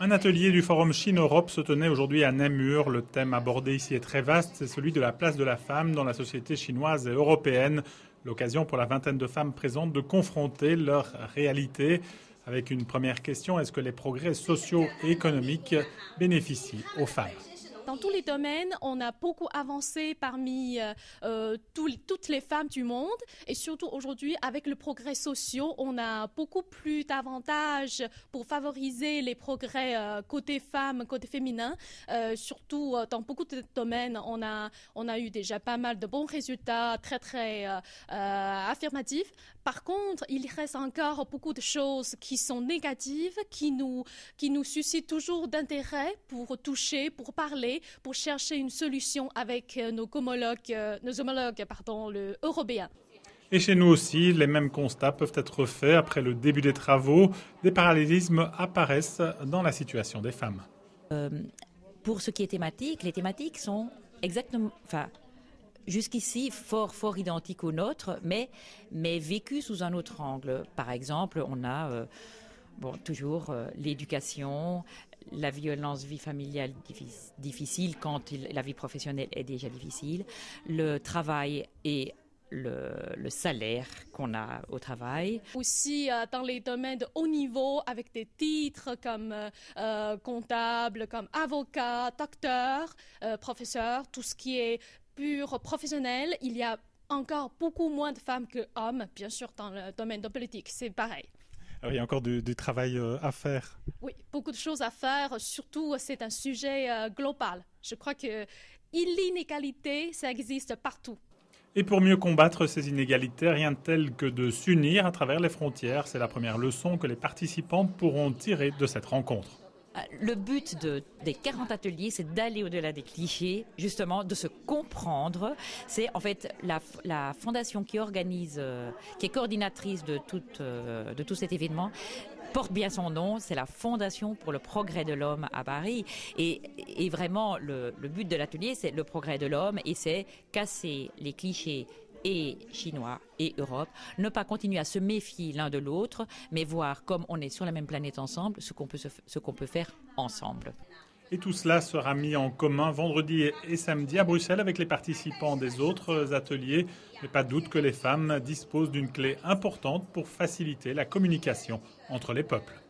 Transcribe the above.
Un atelier du Forum Chine-Europe se tenait aujourd'hui à Namur. Le thème abordé ici est très vaste, c'est celui de la place de la femme dans la société chinoise et européenne. L'occasion pour la vingtaine de femmes présentes de confronter leur réalité. Avec une première question, est-ce que les progrès sociaux et économiques bénéficient aux femmes ? Dans tous les domaines, on a beaucoup avancé parmi toutes les femmes du monde. Et surtout aujourd'hui, avec le progrès social, on a beaucoup plus d'avantages pour favoriser les progrès côté femmes, côté féminin. Surtout dans beaucoup de domaines, on a eu déjà pas mal de bons résultats très affirmatifs. Par contre, il reste encore beaucoup de choses qui sont négatives, qui nous suscitent toujours d'intérêt pour toucher, pour parler, pour chercher une solution avec nos homologues européens. Et chez nous aussi, les mêmes constats peuvent être faits après le début des travaux. Des parallélismes apparaissent dans la situation des femmes. Pour ce qui est thématique, les thématiques sont exactement, jusqu'ici fort identiques aux nôtres, mais vécues sous un autre angle. Par exemple, on a toujours l'éducation, la violence, vie familiale difficile quand la vie professionnelle est déjà difficile, le travail et le salaire qu'on a au travail. Aussi dans les domaines de haut niveau avec des titres comme comptable, comme avocat, docteur, professeur, tout ce qui est pur professionnel, il y a encore beaucoup moins de femmes que d'hommes, bien sûr dans le domaine de politique, c'est pareil. Alors, il y a encore du travail à faire. Oui, beaucoup de choses à faire. Surtout, c'est un sujet global. Je crois que l'inégalité, ça existe partout. Et pour mieux combattre ces inégalités, rien de tel que de s'unir à travers les frontières. C'est la première leçon que les participants pourront tirer de cette rencontre. Le but des 40 ateliers, c'est d'aller au-delà des clichés, justement, de se comprendre. C'est en fait la fondation qui organise, qui est coordinatrice de tout cet événement, porte bien son nom, c'est la Fondation pour le progrès de l'homme à Paris. Et vraiment, le but de l'atelier, c'est le progrès de l'homme et c'est casser les clichés et Chinois et Europe, ne pas continuer à se méfier l'un de l'autre, mais voir comme on est sur la même planète ensemble, ce qu'on peut faire ensemble. Et tout cela sera mis en commun vendredi et samedi à Bruxelles avec les participants des autres ateliers. Mais pas de doute que les femmes disposent d'une clé importante pour faciliter la communication entre les peuples.